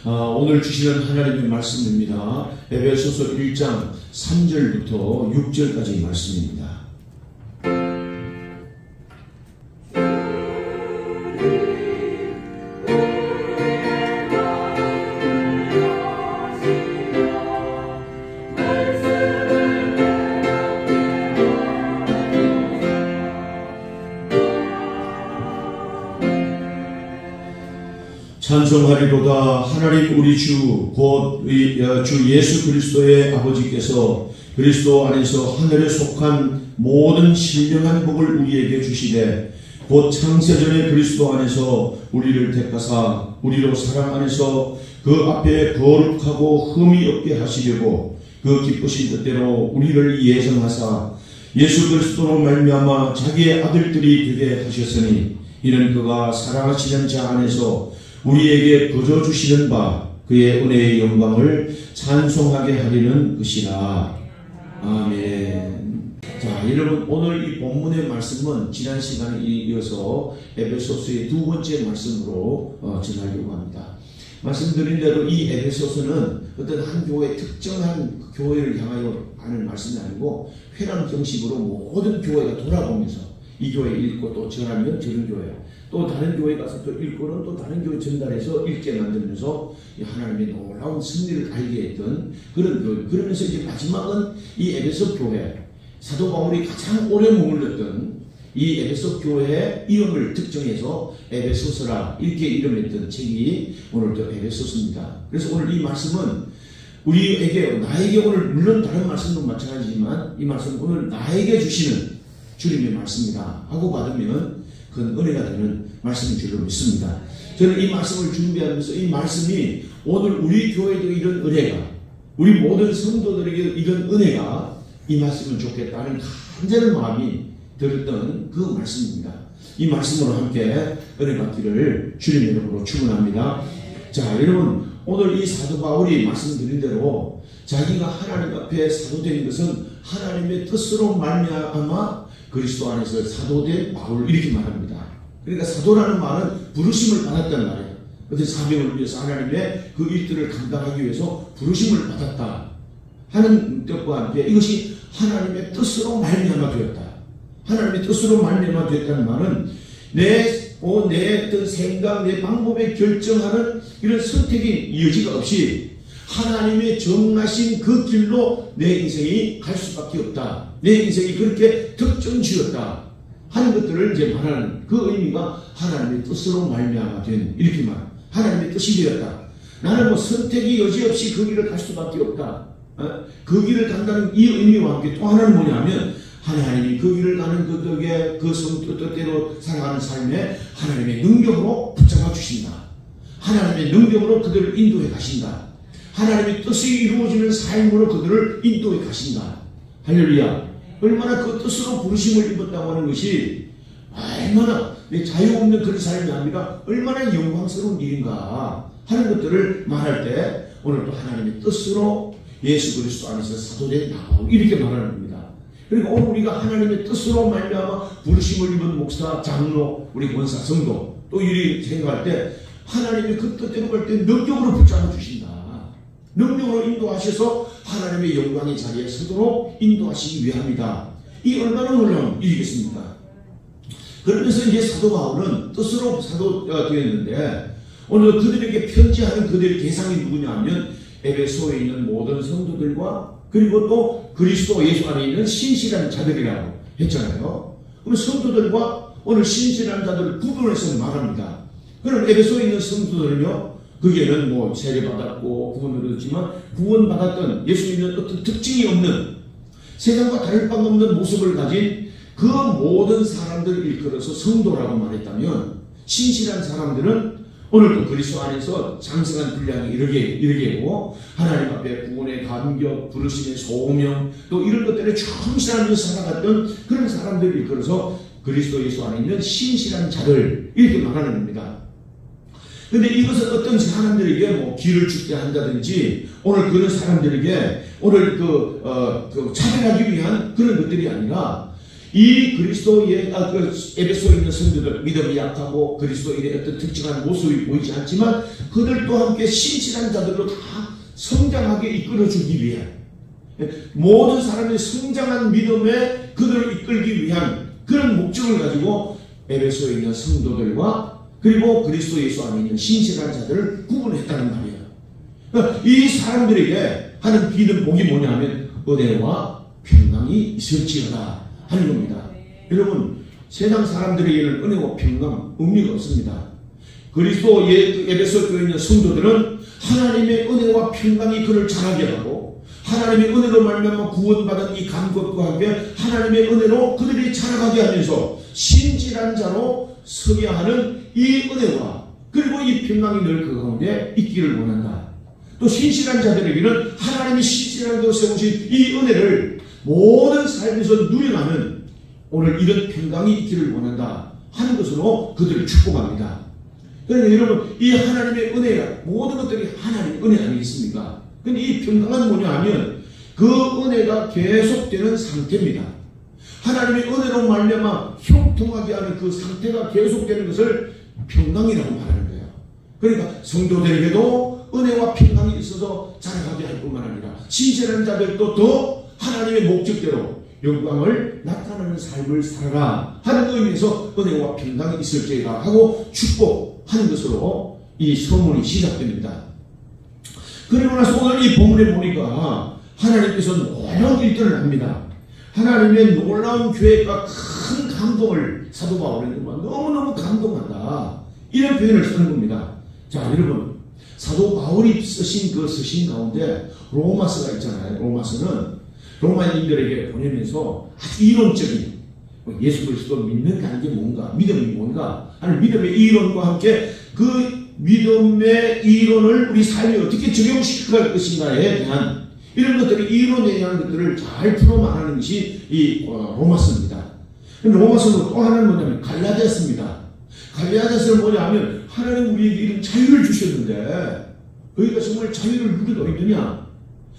오늘 주시는 하나님의 말씀입니다. 에베소서 1장 3절부터 6절까지 말씀입니다. 찬송하리로다. 하나님 우리 주 곧 주 예수 그리스도의 아버지께서 그리스도 안에서 하늘에 속한 모든 신령한 복을 우리에게 주시되 곧 창세전에 그리스도 안에서 우리를 택하사 우리로 사랑 안에서 그 앞에 거룩하고 흠이 없게 하시려고 그 기쁘신 뜻대로 우리를 예정하사 예수 그리스도로 말미암아 자기의 아들들이 되게 하셨으니 이는 그가 사랑하시는 자 안에서 우리에게 거저 주시는 바 그의 은혜의 영광을 찬송하게 하리는 것이라. 아멘. 자, 여러분, 오늘 이 본문의 말씀은 지난 시간에 이어서 에베소서의 두 번째 말씀으로 전하려고 합니다. 말씀드린 대로 이 에베소서는 어떤 한 교회, 특정한 교회를 향하여 하는 말씀이 아니고 회랑 형식으로 모든 교회가 돌아보면서 이 교회 읽고 또 전하면 저런 교회, 또 다른 교회 가서 또 읽고는 또 다른 교회 전달해서 읽게 만들면서 하나님의 놀라운 승리를 알게 했던 그런 교회. 그러면서 이제 마지막은 이 에베소 교회, 사도 바울이 가장 오래 머물렀던 이 에베소 교회의 이름을 특정해서 에베소서라 이렇게 이름했던 책이 오늘도 에베소서입니다. 그래서 오늘 이 말씀은 우리에게, 나에게 오늘 물론 다른 말씀도 마찬가지지만 이 말씀은 오늘 나에게 주시는 주님의 말씀이다 하고 받으면 그건 은혜가 되는 말씀인 줄로 믿습니다. 저는 이 말씀을 준비하면서 이 말씀이 오늘 우리 교회도 이런 은혜가, 우리 모든 성도들에게 이런 은혜가 임했으면 좋겠다는 간절한 마음이 들었던 그 말씀입니다. 이 말씀으로 함께 은혜 받기를 주님의 이름으로 축원합니다. 자, 여러분, 오늘 이 사도 바울이 말씀드린 대로 자기가 하나님 앞에 사도된 것은 하나님의 뜻으로 말미암아 그리스도 안에서 사도된 바울 이렇게 말합니다. 그러니까 사도라는 말은 부르심을 받았다는 말이에요. 어떤 사명을 위해서 하나님의 그 일들을 감당하기 위해서 부르심을 받았다 하는 뜻과 함께 이것이 하나님의 뜻으로 말미암아 되었다. 하나님의 뜻으로 말미암아 되었다는 말은 내 어떤 생각, 내 방법에 결정하는 이런 선택의 여지가 없이 하나님의 정하신 그 길로 내 인생이 갈 수밖에 없다. 내 인생이 그렇게 특정지었다 하는 것들을 이제 말하는 그 의미가 하나님의 뜻으로 말미암아 된, 이렇게 말, 하나님의 뜻이 되었다. 나는 뭐 선택이 여지없이 그 길을 갈 수밖에 없다. 그 길을 간다는 이 의미와 함께 또 하나는 뭐냐면 하나님이 그 길을 가는 그들에게 그 뜻대로 살아가는 삶에 하나님의 능력으로 붙잡아 주신다. 하나님의 능력으로 그들을 인도해 가신다. 하나님의 뜻이 이루어지는 삶으로 그들을 인도해 가신다. 할렐루야. 얼마나 그 뜻으로 부르심을 입었다고 하는 것이 얼마나 내 자유 없는 그런 삶이 아니라 얼마나 영광스러운 일인가 하는 것들을 말할 때 오늘 또 하나님의 뜻으로 예수 그리스도 안에서 사도된 바울 이렇게 말하는 겁니다. 그러니까 오늘 우리가 하나님의 뜻으로 말미암아 부르심을 입은 목사, 장로, 우리 권사, 성도 또 이리 생각할 때 하나님의 그 뜻대로 갈 때 능력으로 붙잡아 주신다. 능력으로 인도하셔서 하나님의 영광의 자리에 서도록 인도하시기 위함이다. 이 얼마나 놀라운 일이겠습니까? 그러면서 이제 사도 바울은 뜻으로 사도가 되었는데 오늘 그들에게 편지하는 그들의 대상이 누구냐 하면 에베소에 있는 모든 성도들과 그리고 또 그리스도 예수 안에 있는 신실한 자들이라고 했잖아요. 그럼 성도들과 오늘 신실한 자들을 구분해서 말합니다. 그럼 에베소에 있는 성도들은요, 거기에는 뭐 세례받았고 구원을 얻었지만 구원받았던 예수 믿는 어떤 특징이 없는 세상과 다를 바 없는 모습을 가진 그 모든 사람들을 일컬어서 성도라고 말했다면 신실한 사람들은 오늘도 그리스도 안에서 장성한 분량이 이르게고 하나님 앞에 구원의 감격, 부르심의 소명 또 이런 것들에 충실하며 살아갔던 그런 사람들을 일컬어서 그리스도 예수 안에 있는 신실한 자들 이렇게 말하는 겁니다. 근데 이것은 어떤 사람들에게 뭐 길을 죽게 한다든지 오늘 그런 사람들에게 오늘 차별하기 위한 그런 것들이 아니라 이 그리스도의 에베소에 있는 성도들, 믿음이 약하고 그리스도인의 어떤 특징한 모습이 보이지 않지만 그들도 함께 신실한 자들로 다 성장하게 이끌어주기 위한, 모든 사람의 성장한 믿음에 그들을 이끌기 위한 그런 목적을 가지고 에베소에 있는 성도들과 그리고 그리스도 예수 안에 있는 신실한 자들을 구분했다는 말이에요. 이 사람들에게 하는 믿음 복이 뭐냐면 은혜와 평강이 있을지어다 하는 겁니다. 여러분, 세상 사람들에게는 은혜와 평강 의미가 없습니다. 그리스도 에베소 교회에 있는 성도들은 하나님의 은혜와 평강이 그를 자라게 하고 하나님의 은혜로 말미암아 구원받은 이 감격과 함께 하나님의 은혜로 그들이 자라가게 하면서 신실한 자로 서게 하는 이 은혜와 그리고 이 평강이 늘 그 가운데 있기를 원한다. 또 신실한 자들에게는 하나님이 신실한 자로 세우신 이 은혜를 모든 삶에서 누려가는 오늘 이런 평강이 있기를 원한다 하는 것으로 그들을 축복합니다. 그러니까 여러분, 이 하나님의 은혜가 모든 것들이 하나님의 은혜 아니겠습니까? 근데 이 평강은 뭐냐 하면 그 은혜가 계속되는 상태입니다. 하나님의 은혜로 말미암아 형통하게 하는 그 상태가 계속되는 것을 평강이라고 말하는 거예요. 그러니까 성도들에게도 은혜와 평강이 있어서 자라가게 할 뿐만 아니라 신실한 자들도 더 하나님의 목적대로 영광을 나타내는 삶을 살아라 하는 의미에서 은혜와 평강이 있을지어다 하고 축복하는 것으로 이 서문이 시작됩니다. 그리고 나서 오늘 이 본문에 보니까 하나님께서 놀라운 일들을 합니다. 하나님의 놀라운 계획과 큰 감동을 사도 바울은 너무너무 감동한다 이런 표현을 쓰는 겁니다. 자, 여러분, 사도 바울이 쓰신 그 서신 가운데 로마서가 있잖아요. 로마서는 로마인들에게 보내면서 아주 이론적인 예수 그리스도 믿는 게 뭔가, 믿음이 뭔가 하는 믿음의 이론과 함께 그 믿음의 이론을 우리 삶에 어떻게 적용시킬 것인가에 대한 이런 것들이 이론에 대한 것들을 잘 풀어 말하는 것이 이 로마서입니다. 로마서는 또 하나는 뭐냐면 갈라디아서입니다. 갈라디아서는 뭐냐면 하나님 우리에게 이런 자유를 주셨는데 너희가 정말 자유를 누리고 있느냐,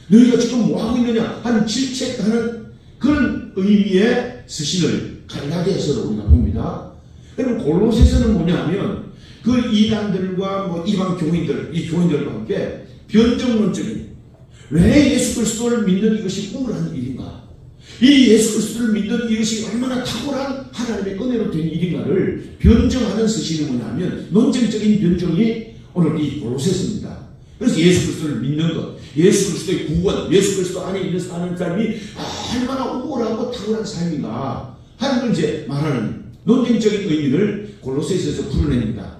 너희가 지금 뭐하고 있느냐 하는 질책하는 그런 의미의 서신을 갈라디아서로 우리가 봅니다. 그럼 골로새서는 뭐냐면 그 이단들과 뭐 이방 교인들, 이 교인들과 함께 변정론적인 왜 예수 그리스도를 믿는 이것이 우울한 일인가, 이 예수 그리스도를 믿는 이것이 얼마나 탁월한 하나님의 은혜로 된 일인가를 변정하는 서신이 뭐냐면 논쟁적인 변정이 오늘 이 골로새서입니다. 그래서 예수 그리스도를 믿는 것, 예수 그리스도의 구원, 예수 그리스도 안에 있는 사는 삶이 얼마나 우월하고 탁월한 삶인가 하는 걸 이제 말하는 논쟁적인 의미를 골로새서에서 풀어냅니다.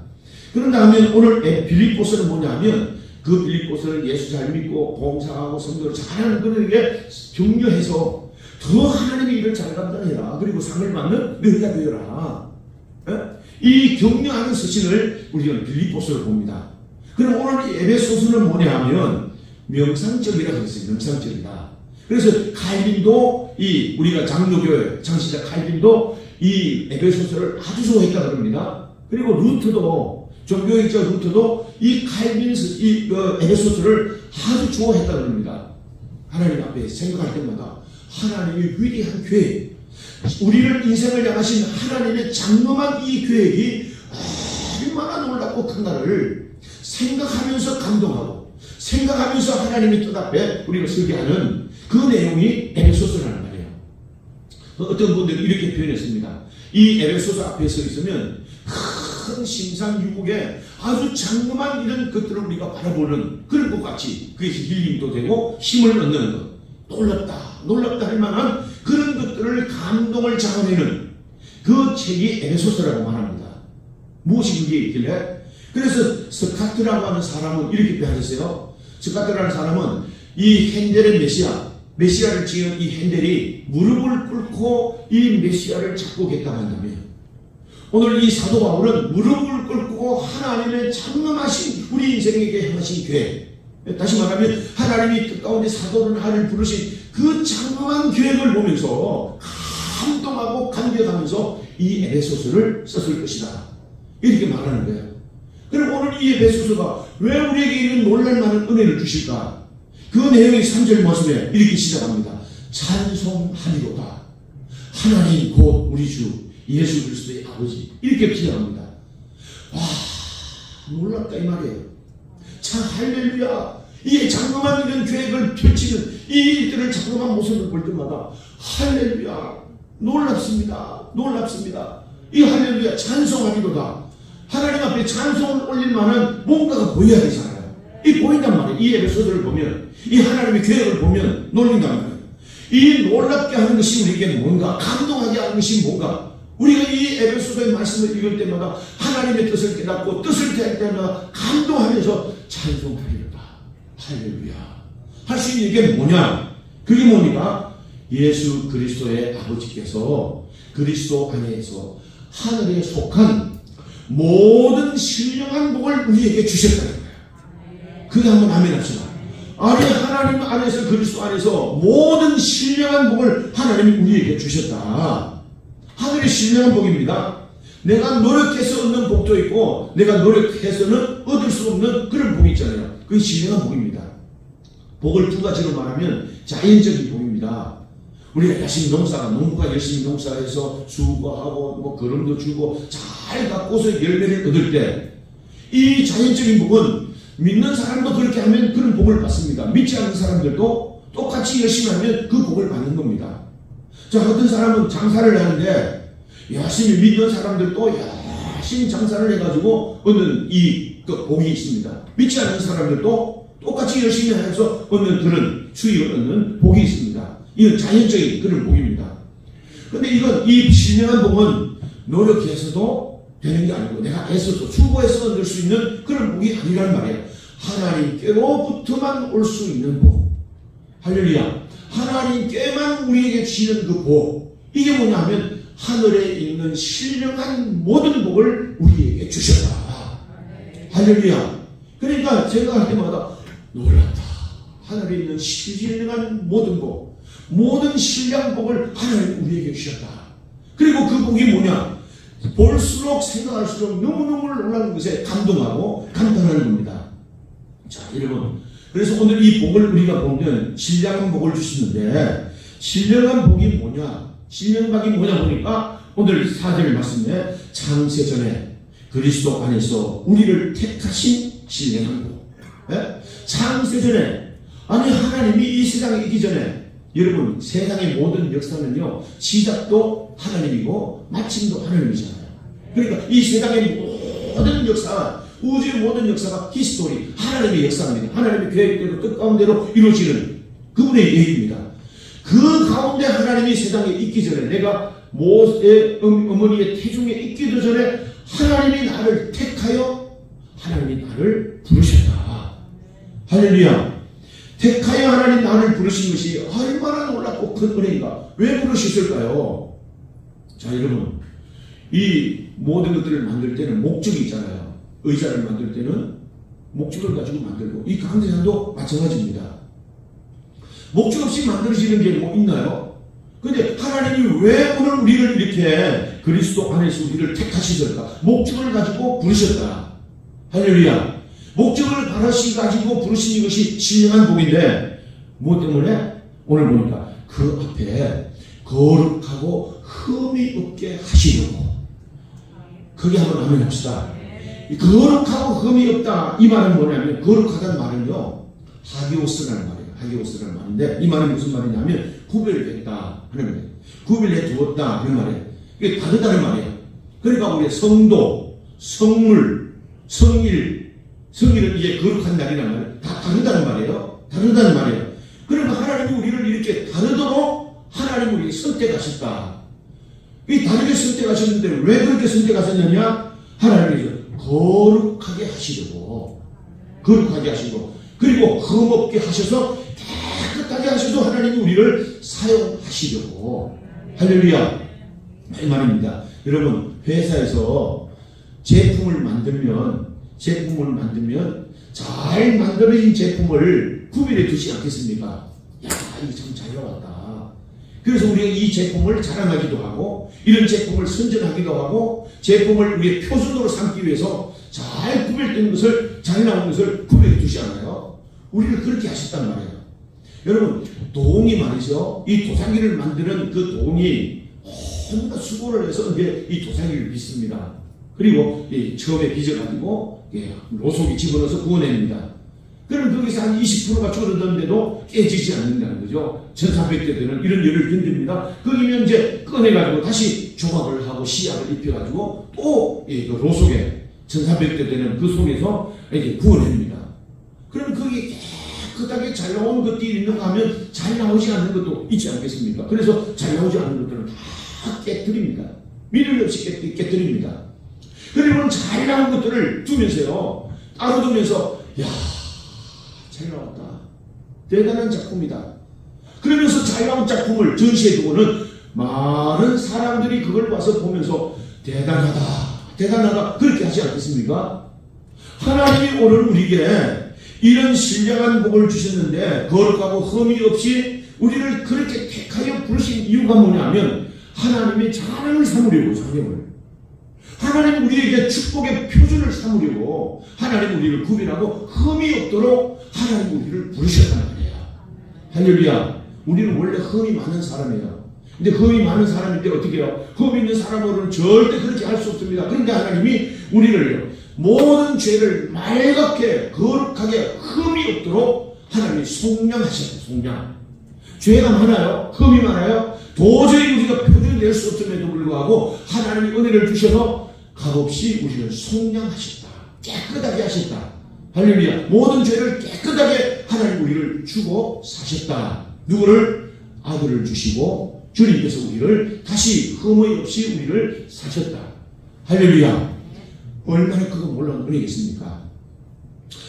그런 다음에 오늘 빌립보서는 뭐냐면 그 빌립보서를 예수 잘 믿고 봉사하고 성도를 잘하는 그들에게 격려해서 더 하나님의 일을 잘 감당해라. 그리고 상을 받는 너희가 되어라. 이 격려하는 서신을 우리가 빌립보서를 봅니다. 그럼 오늘 에베소서는 뭐냐 하면 명상적이라고 했어요. 명상적이다. 그래서 칼빈도 이 우리가 장로교회 장시자 칼빈도 이 에베소서를 아주 좋아했다 그럽니다. 그리고 루터도 종교학자 루터도 이 칼빈스 이 에베소서를 아주 좋아했다 그럽니다. 하나님 앞에 생각할 때마다 하나님의 위대한 계획, 우리를 인생을 향하신 하나님의 장엄한 이 계획이 얼마나 놀랍고 큰가를 생각하면서 감동하고 생각하면서 하나님의 뜻 앞에 우리가 서게 하는 그 내용이 에베소서라는 말이에요. 어떤 분들이 이렇게 표현했습니다. 이 에베소서 앞에 서 있으면 큰 심상유국에 아주 장엄한 이런 것들을 우리가 바라보는 그런 것 같이 그것이 힐링도 되고 힘을 얻는 것, 놀랍다 할 만한 그런 것들을 감동을 자아내는 그 책이 에베소서라고 말합니다. 무엇이 그게 있길래? 그래서 스카트라고 하는 사람은 이렇게 표현했어요. 스카트라는 사람은 이 핸델의 메시아를 지은 이 핸델이 무릎을 꿇고 이 메시아를 작곡했다고 한다면 오늘 이 사도 바울은 무릎을 꿇고 하나님의 장엄하신 우리 인생에게 행하신 계획, 다시 말하면 하나님이 뜻 가운데 사도를 하늘 부르신 그 장엄한 계획을 보면서 감동하고 감격하면서 이 에베소서를 썼을 것이다 이렇게 말하는 거예요. 그럼 오늘 이 에베소서가 왜 우리에게 이런 놀랄만한 은혜를 주실까? 그 내용이 3절 말씀에 이렇게 시작합니다. 찬송하리로다. 하나님 곧 우리 주 예수 그리스도의 아버지 이렇게 기도합니다. 와, 놀랍다 이 말이에요. 참 할렐루야. 이 장엄한 이런 계획을 펼치는 이 일들을 장엄한 모습을 볼 때마다 할렐루야, 놀랍습니다. 놀랍습니다. 이 할렐루야 찬송하기보다 하나님 앞에 찬송을 올릴 만한 뭔가가 보여야 되잖아요. 이 보인단 말이에요. 이 에베소서를 보면, 이 하나님의 계획을 보면 놀린단 말이에요. 이 놀랍게 하는 것이 우리에게 뭔가, 감동하게 하는 것이 뭔가, 우리가 이 에베소서의 말씀을 읽을 때마다 하나님의 뜻을 깨닫고 뜻을 대할 때마다 감동하면서 찬송하리로다. 할렐루야. 할 수 있는 게 뭐냐? 그게 뭡니까? 예수 그리스도의 아버지께서 그리스도 안에서 하늘에 속한 모든 신령한 복을 우리에게 주셨다는 거예요. 그게 한번 아멘 합시다. 아니, 하나님 안에서, 그리스도 안에서 모든 신령한 복을 하나님이 우리에게 주셨다. 하늘의 신령한 복입니다. 내가 노력해서 얻는 복도 있고 내가 노력해서는 얻을 수 없는 그런 복이 있잖아요. 그게 신령한 복입니다. 복을 두 가지로 말하면 자연적인 복입니다. 우리가 열심히 농부가 열심히 농사해서 수고하고 뭐 거름도 주고 잘 가꾸어서 열매를 얻을 때 이 자연적인 복은 믿는 사람도 그렇게 하면 그런 복을 받습니다. 믿지 않는 사람들도 똑같이 열심히 하면 그 복을 받는 겁니다. 자, 어떤 사람은 장사를 하는데 열심히 믿는 사람들도 열심히 장사를 해가지고 얻는 그 복이 있습니다. 믿지 않는 사람들도 똑같이 열심히 해서 얻는 그런 수익을 얻는 복이 있습니다. 이건 자연적인 그런 복입니다. 근데 이 신령한 복은 노력해서도 되는 게 아니고 내가 애써서 수고해서 얻을 수 있는 그런 복이 아니란 말이에요. 하나님께로부터만 올 수 있는 복. 할렐루야. 하나님께만 우리에게 주시는 그 복. 이게 뭐냐 하면 하늘에 있는 신령한 모든 복을 우리에게 주셨다. 할렐루야. 그러니까 제가 할 때마다 놀랐다. 하늘에 있는 신령한 모든 복, 모든 신령한 복을 하나님 우리에게 주셨다. 그리고 그 복이 뭐냐? 볼수록 생각할수록 너무너무 놀라는 것에 감동하고 감탄하는 겁니다. 자, 여러분, 그래서 오늘 이 복을 우리가 보면 신령한 복을 주시는데 신령한 복이 뭐냐? 신령한 복이 뭐냐 보니까 오늘 4절 말씀에 창세전에 그리스도 안에서 우리를 택하신 신령한 복. 예? 창세전에, 아니 하나님이 이 세상에 있기 전에, 여러분 세상의 모든 역사는요 시작도 하나님이고 마침도 하나님이잖아요. 그러니까 이 세상의 모든 역사, 우주의 모든 역사가 히스토리, 하나님의 역사입니다. 하나님의 계획대로 뜻 가운데로 이루어지는 그분의 얘기입니다. 그 가운데 하나님이 세상에 있기 전에, 내가 모세의 어머니의 태중에 있기도 전에 하나님이 나를 택하여 하나님이 나를 부르셨다. 할렐루야. 택하여 하나님 나를 부르신 것이 얼마나 놀랍고 큰 은혜인가. 왜 부르셨을까요? 자, 여러분, 이 모든 것들을 만들 때는 목적이 있잖아요. 의자를 만들 때는 목적을 가지고 만들고, 이 강대상도 마찬가지입니다. 목적 없이 만들어지는 게 뭐 있나요? 근데 하나님이 왜 오늘 우리를 이렇게 그리스도 안에서 우리를 택하시실까? 목적을 가지고 부르셨다. 할렐루야. 목적을 가지고 부르신 이것이 신령한 복인데, 무엇 때문에? 오늘 보니까 그 앞에 거룩하고 흠이 없게 하시려고. 그게 한번 아멘 합시다. 거룩하고 흠이 없다, 이 말은 뭐냐면, 거룩하다는 말은요 하기오스라는 말이에요. 하기오스라는 말인데, 이 말은 무슨 말이냐면 구별됐다 하는 말이에요. 구별해 두었다 하는 말이에요. 이게 다르다는 말이에요. 그러니까 우리 성도, 성물, 성일은 이게 거룩한 날이란 말이에요. 다 다르다는 말이에요. 다르다는 말이에요. 그러니까 하나님이 우리를 이렇게 다르도록 하나님이 우리를 선택하셨다. 이 다르게 선택하셨는데 왜 그렇게 선택하셨느냐? 하나님이 거룩하게 하시려고, 거룩하게 하시고, 그리고 흠없게 하셔서 깨끗하게 하셔서 하나님이 우리를 사용하시려고. 할렐루야. 이 말입니다. 여러분, 회사에서 제품을 만들면 잘 만들어진 제품을 구별해 두지 않겠습니까? 야, 이거 참 잘 나왔다. 그래서 우리가 이 제품을 자랑하기도 하고, 이런 제품을 선전하기도 하고, 제품을 우리의 표준으로 삼기 위해서 잘 구별된 것을, 잘 나온 것을 구별해 두지 않아요? 우리를 그렇게 하셨단 말이에요. 여러분, 동이 말이죠. 이 도자기를 만드는 그 동이 전부 다 수고를 해서 이제 이 도자기를 빚습니다. 그리고 처음에 빚어가지고 로속에 집어넣어서 구워냅니다. 그럼 거기서 한 20%가 줄어드는데도 깨지지 않는다는 거죠. 1300대 되는 이런 열을 견딥니다. 거기면 이제 꺼내가지고 다시 조각을 하고 씨약을 입혀가지고 또 로속에 1300대 되는 그 속에서 이렇게 구워냅니다. 그럼 거기 깨끗하게 잘 나온 것들이 있는가 하면 잘 나오지 않는 것도 있지 않겠습니까? 그래서 잘 나오지 않는 것들은 다 깨뜨립니다. 미련 없이 깨뜨립니다. 그리고 잘 나온 것들을 두면서요, 따로 두면서, 야, 잘 나왔다. 대단한 작품이다. 그러면서 잘 나온 작품을 전시해 두고는 많은 사람들이 그걸 와서 보면서 대단하다, 대단하다, 그렇게 하지 않겠습니까? 하나님이 오늘 우리에게 이런 신령한 복을 주셨는데 거룩하고 흠이 없이 우리를 그렇게 택하여 부르신 이유가 뭐냐면 하나님의 자랑을 삼으려고, 자랑을. 하나님 우리에게 축복의 표준을 삼으려고 하나님 우리를 구별하고 흠이 없도록 하나님 우리를 부르셨단 말이에요. 할렐루야. 우리는 원래 흠이 많은 사람이에요. 근데 흠이 많은 사람인데 어떻게 해요? 흠 있는 사람으로는 절대 그렇게 할 수 없습니다. 그런데 하나님이 우리를 모든 죄를 맑게 거룩하게 흠이 없도록 하나님이 속량하셨어요. 속량. 죄가 많아요. 흠이 많아요. 도저히 우리가 표준을 낼 수 없음에도 불구하고 하나님이 은혜를 주셔서 값없이 우리를 속량하셨다. 깨끗하게 하셨다. 할렐루야. 모든 죄를 깨끗하게 하나님 우리를 주고 사셨다. 누구를? 아들을 주시고 주님께서 우리를 다시 흠의 없이 우리를 사셨다. 할렐루야. 얼마나 그거 몰라도 은혜겠습니까?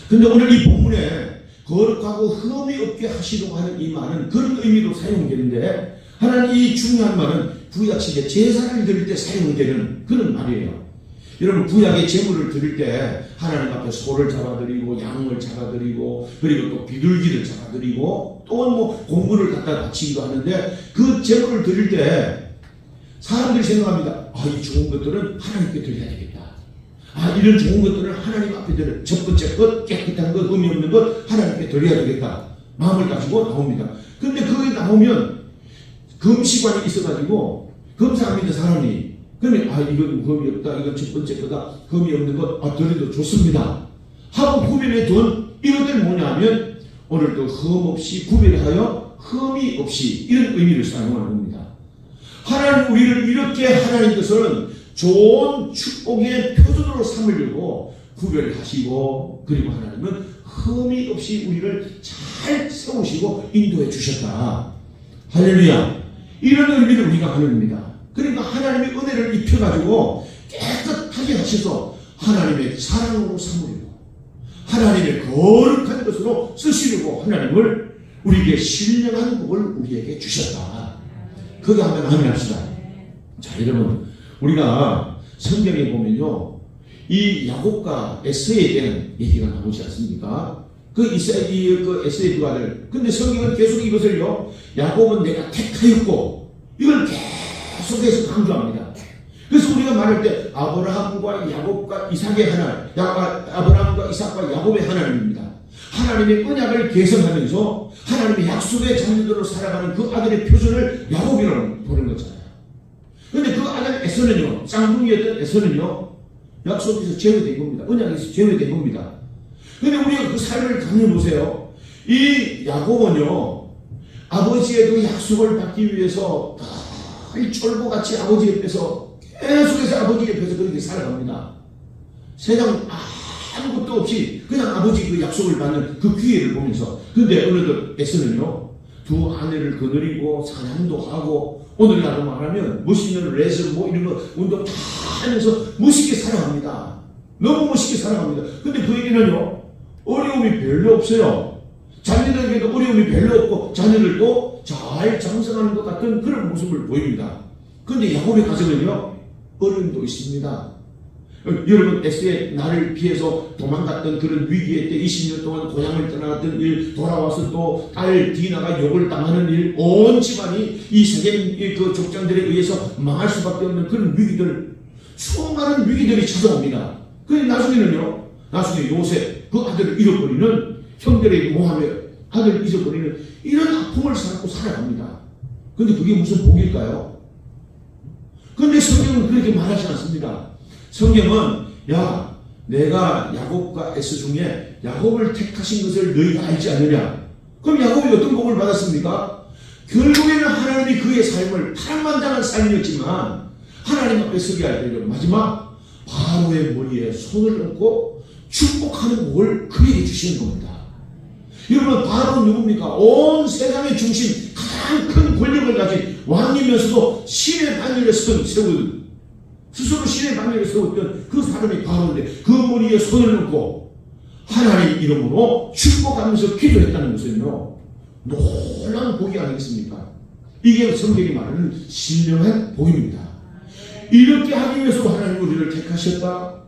근데 오늘 이 본문에 거룩하고 흠이 없게 하시려고 하는 이 말은 그런 의미로 사용되는데 하나님 이 중요한 말은 구약시대 제사를 드릴 때 사용되는 그런 말이에요. 여러분 구약의 제물을 드릴 때 하나님 앞에 소를 잡아드리고 양을 잡아드리고 그리고 또 비둘기를 잡아드리고 또 뭐 곡물을 갖다 바치기도 하는데 그 제물을 드릴 때 사람들이 생각합니다. 아, 이 좋은 것들은 하나님께 드려야 되겠다. 아, 이런 좋은 것들은 하나님 앞에 드려. 첫 번째 것, 깨끗한 것, 흠이 없는 것 하나님께 드려야 되겠다. 마음을 가지고 나옵니다. 근데 그게 나오면 금시관이 있어가지고 검사합니다. 사람이. 그러면 아, 이건 흠이 없다. 이건 첫 번째 거다. 흠이 없는 것. 아, 드려도 좋습니다. 하고 구별해 둔 이것들 뭐냐면 오늘도 흠 없이 구별하여 흠이 없이 이런 의미를 사용하는 겁니다. 하나님 우리를 이렇게 하나님 것은 좋은 축복의 표준으로 삼으려고 구별하시고 그리고 하나님은 흠이 없이 우리를 잘 세우시고 인도해 주셨다. 할렐루야. 이런 의미를 우리가 하는 겁니다. 그러니까 하나님의 은혜를 입혀가지고 깨끗하게 하셔서 하나님의 사랑으로 삼으려고 하나님의 거룩한 것으로 쓰시려고 하나님을 우리에게 신령한 복을 우리에게 주셨다. 그거 한번 확인합시다. 자, 여러분 우리가 성경에 보면요 이 야곱과 에서에 대한 얘기가 나오지 않습니까? 그 에서의 두 아들. 근데 성경은 계속 이것을요 야곱은 내가 택하였고 이걸 계속해서 강조합니다. 그래서 우리가 말할 때 아브라함과 야곱과 이삭의 하나님, 아브라함과 이삭과 야곱의 하나님입니다. 하나님의 언약을 계승하면서 하나님의 약속의 자녀들로 살아가는 그 아들의 표준을 야곱이라고 보는 거잖아요. 근데 그 아들 에서는요, 쌍둥이였던 에서는요, 약속에서 제외된 겁니다. 언약에서 제외된 겁니다. 근데 우리가 그 삶을 가만보세요. 이 야곱은요, 아버지의 그 약속을 받기 위해서 이 쫄보같이 아버지 옆에서 계속해서 아버지 옆에서 그렇게 살아갑니다. 세상 아무것도 없이 그냥 아버지 그 약속을 받는 그 기회를 보면서. 근데 어느덧 에서는요, 두 아내를 거느리고 사냥도 하고 오늘날로 말하면 멋있는 레저 뭐 이런 거 운동 다 하면서 멋있게 살아갑니다. 너무 멋있게 살아갑니다. 근데 그에게는요 어려움이 별로 없어요. 자녀들에게도 어려움이 별로 없고 자녀들도 잘 장성하는 것 같은 그런 모습을 보입니다. 근데 야곱의 가정은요 어려움도 있습니다. 여러분 에스의 나를 피해서 도망갔던 그런 위기의 때 20년 동안 고향을 떠나갔던 일, 돌아와서 또 딸 디나가 욕을 당하는 일, 온 집안이 이 세겜 그 족장들에 의해서 망할 수밖에 없는 그런 위기들, 수많은 위기들이 찾아옵니다. 그런데 나중에 요셉 그 아들을 잃어버리는, 형들의 모함에 아들을 잊어버리는 이런 아픔을 살고 살아갑니다. 근데 그게 무슨 복일까요? 그런데 성경은 그렇게 말하지 않습니다. 성경은 야 내가 야곱과 에서 중에 야곱을 택하신 것을 너희가 알지 않느냐. 그럼 야곱이 어떤 복을 받았습니까? 결국에는 하나님이 그의 삶을 파란만장한 삶이었지만 하나님 앞에 서게 할 때 마지막 바로의 머리에 손을 얹고 축복하는 복을 그에게 주시는 겁니다. 여러분 바로는 누굽니까? 온 세상의 중심 가장 큰 권력을 가진 왕이면서도 신의 반열에 세우던 스스로 신의 반열에 세웠던 그 사람이 바로인데 그 머리에 손을 얹고 하나님 이름으로 축복하면서 기도했다는 것은요 놀라운 복이 아니겠습니까? 이게 성경이 말하는 신령한 복입니다. 이렇게 하기 위해서 하나님 우리를 택하셨다.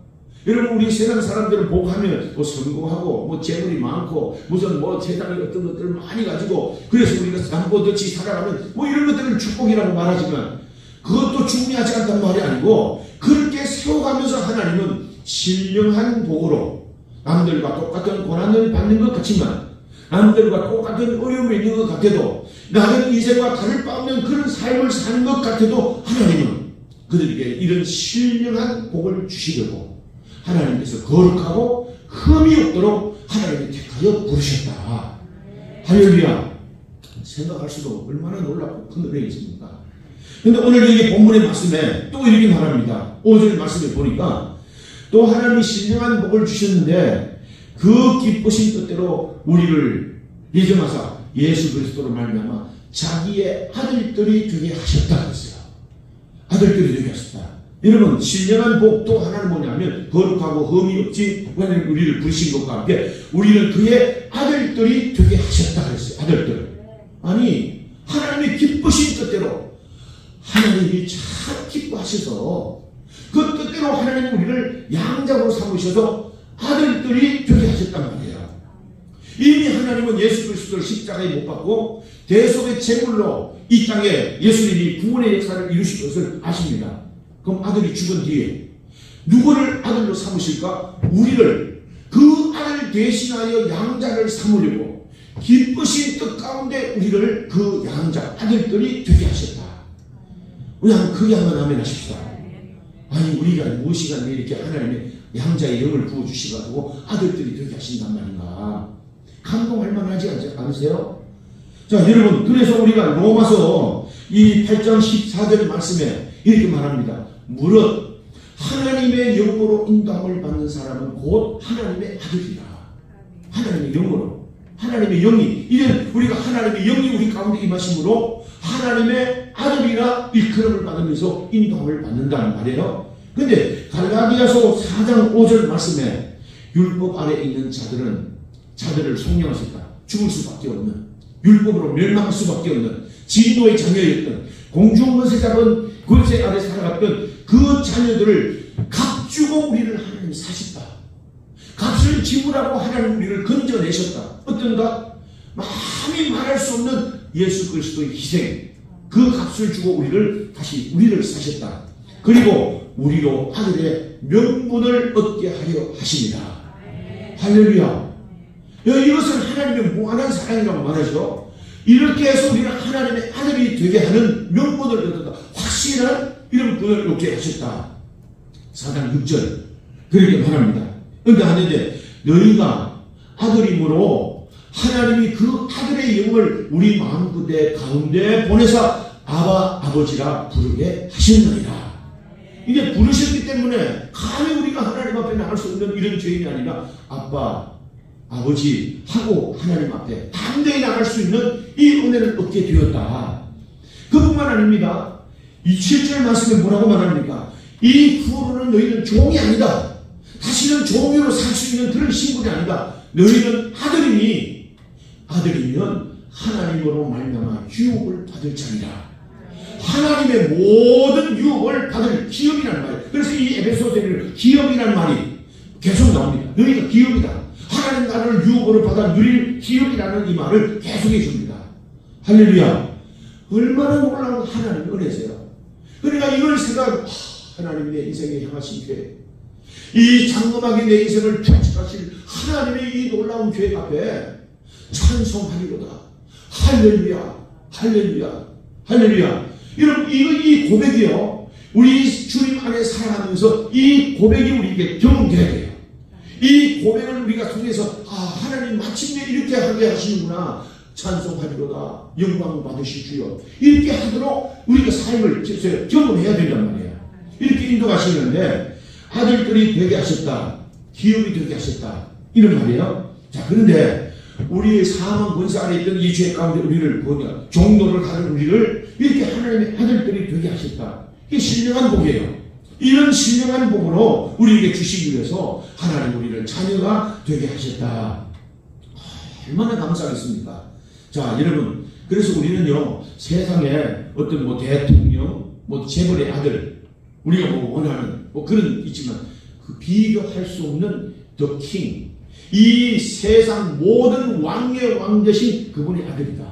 여러분 우리 세상 사람들을 복하면 뭐 성공하고 뭐 재물이 많고 무슨 뭐 세상에 어떤 것들을 많이 가지고 그래서 우리가 남보듯이 살아가는 뭐 이런 것들을 축복이라고 말하지만 그것도 중요하지 않단 말이 아니고 그렇게 세워가면서 하나님은 신령한 복으로 남들과 똑같은 고난을 받는 것 같지만 남들과 똑같은 어려움이 있는 것 같아도 나는 인생과 다를 바 없는 그런 삶을 사는 것 같아도 하나님은 그들에게 이런 신령한 복을 주시려고 하나님께서 거룩하고 흠이 없도록 하나님이 택하여 부르셨다. 할렐루야. 생각할수록 얼마나 놀랍고 큰 은혜이십니까? 그런데 오늘 여기 본문의 말씀에 또 이렇게 말합니다. 5절 말씀에 보니까 또 하나님이 신령한 복을 주셨는데 그 기쁘신 뜻대로 우리를 예정하사 예수 그리스도로 말미암아 자기의 아들들이 되게 하셨다 그랬어요. 아들들이 되게 하셨다. 여러분 신령한 복 또 하나는 뭐냐면 거룩하고 흠이 없지 하나님 우리를 부르신 것과 함께 우리는 그의 아들들이 되게 하셨다 그랬어요. 아들들. 아니 하나님의 기쁘신 뜻대로 하나님이 참 기뻐하셔서 그 뜻대로 하나님 우리를 양자로 삼으셔서 아들들이 되게 하셨단 말이에요. 이미 하나님은 예수 그리스도를 십자가에 못 박고 대속의 제물로 이 땅에 예수님이 구원의 역사를 이루실 것을 아십니다. 그럼 아들이 죽은 뒤에 누구를 아들로 삼으실까? 우리를 그 아들 대신하여 양자를 삼으려고 기쁘신 뜻 가운데 우리를 그 양자 아들들이 되게 하셨다. 우리 한번 크게 한번 아멘 하십시다. 아니 우리가 무엇이간 이렇게 하나님의 양자의 영을 부어주시가지고 아들들이 되게 하신단 말인가. 감동할 만하지 않으세요? 자 여러분 그래서 우리가 로마서 이 8장 14절 말씀에 이렇게 말합니다. 무릇 하나님의 영으로 인도함을 받는 사람은 곧 하나님의 아들이라. 하나님의 영으로 하나님의 영이 이제 우리가 하나님의 영이 우리 가운데 임하심으로 하나님의 아들이라 일컬음을 받으면서 인도함을 받는다는 말이에요. 근데 갈라디아서 4장 5절 말씀에 율법 아래 있는 자들을 속량하셨다. 죽을 수밖에 없는 율법으로 멸망할 수밖에 없는 진노의 자녀였던 공중권세 잡은 권세 아래 살아갔던 그 자녀들을 값주고 우리를 하나님이 사셨다. 값을 지불하고 하나님 우리를 건져내셨다. 어떤가? 마음이 말할 수 없는 예수 그리스도의 희생 그 값을 주고 우리를 사셨다. 그리고 우리로 아들의 명분을 얻게 하려 하십니다. 할렐루야. 이것은 하나님의 무한한 사랑이라고 말하죠. 이렇게 해서 우리가 하나님의 아들이 되게 하는 명분을 얻었다. 확실한 이런 분을 얻게 하셨다. 4장 6절 그렇게 말합니다. 그런데 하는데 너희가 아들임으로 하나님이 그 아들의 영을 우리 마음그대 가운데 보내사 아바 아버지라 부르게 하셨느니라. 이게 부르셨기 때문에 감히 우리가 하나님 앞에 나갈 수 없는 이런 죄인이 아니라 아빠 아버지 하고 하나님 앞에 담대히 나갈 수 있는 이 은혜를 얻게 되었다. 그뿐만 아닙니다. 이 7절 말씀에 뭐라고 말합니까? 이 후로는 너희는 종이 아니다. 다시는 종으로 살 수 있는 그런 신분이 아니다. 너희는 아들이면 하나님으로 말미암아 유업을 받을 자리라. 하나님의 모든 유업을 받을 기업이라는 말이에요. 그래서 이 에베소서에는 기업이라는 말이 계속 나옵니다. 너희가 기업이다. 하나님 나라를 유업으로 받아 누릴 기업이라는 이 말을 계속해 줍니다. 할렐루야. 얼마나 놀라운 하나님의 은혜세요. 그러니까 이걸 생각 하나님이 내 인생에 향하신 죄 이 장엄하게 내 인생을 편집하실 하나님의 이 놀라운 죄 앞에 찬송하리로다. 할렐루야 할렐루야 할렐루야. 여러분 이 고백이요 우리 주님 안에 살아가면서 이 고백이 우리에게 경험돼야 돼요. 이 고백을 우리가 통해서 하나님 마침내 이렇게 하게 하시는구나. 찬송하리로다. 영광을 받으십시오. 이렇게 하도록 우리가 삶을 경험해야 된단 말이에요. 이렇게 인도하시는데 아들들이 되게 하셨다. 기업이 되게 하셨다. 이런 말이에요. 자, 그런데 우리의 사망 권세 아래 있던 이 죄 가운데 우리를 보냐, 종로를 하는 우리를 이렇게 하나님의 아들들이 되게 하셨다. 이게 신령한 복이에요. 이런 신령한 복으로 우리에게 주시기 위해서 하나님 우리를 자녀가 되게 하셨다. 얼마나 감사하겠습니까? 자, 여러분, 그래서 우리는요, 세상에 어떤 대통령, 재벌의 아들, 우리가 원하는 그런 있지만 그 비교할 수 없는 The King, 이 세상 모든 왕의 왕 되신 그분의 아들이다.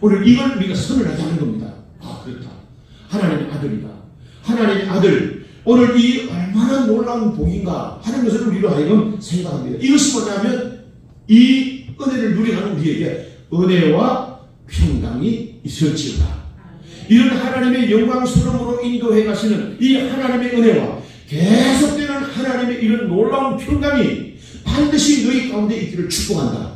오늘 이걸 우리가 선언하게 하는 겁니다. 그렇다. 하나님의 아들이다. 하나님의 아들. 오늘 이 얼마나 놀라운 복인가 하는 것을 우리로 하여금 생각합니다. 이것이 뭐냐면 이 은혜를 누리는 우리에게 은혜와 평강이 있을지어다. 이런 하나님의 영광스러움으로 인도해 가시는 이 하나님의 은혜와 계속되는 하나님의 이런 놀라운 평강이 반드시 너희 가운데 있기를 축복한다.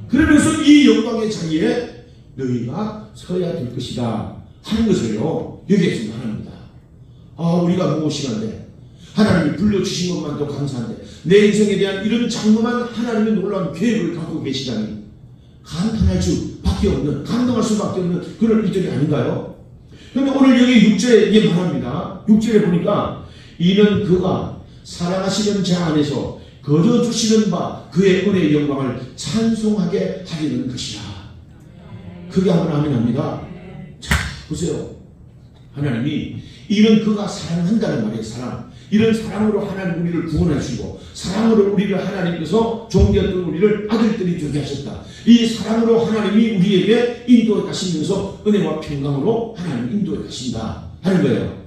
그러면서 이 영광의 자리에 너희가 서야 될 것이다 하는 것을요, 여기에서 말합니다. 우리가 무엇이간데 하나님이 불러주신 것만도 감사한데 내 인생에 대한 이런 장엄한 하나님의 놀라운 계획을 갖고 계시다니 감탄할 수밖에 없는, 감동할 수밖에 없는 그런 일들이 아닌가요? 그런데 오늘 여기 6절에 말합니다. 6절에 보니까 이는 그가 사랑하시는 자 안에서 거저주시는 바 그의 은혜의 영광을 찬송하게 하리는 것이라. 그게 한번 아멘 합니다. 자, 보세요. 하나님이 이는 그가 사랑한다는 말이에요. 사랑. 이런 사랑으로 하나님 우리를 구원하시고 사랑으로 우리를 하나님께서 종되었던 우리를 아들들이 되게 하셨다. 이 사랑으로 하나님이 우리에게 인도해 가시면서 은혜와 평강으로 하나님 인도해 가신다 하는 거예요.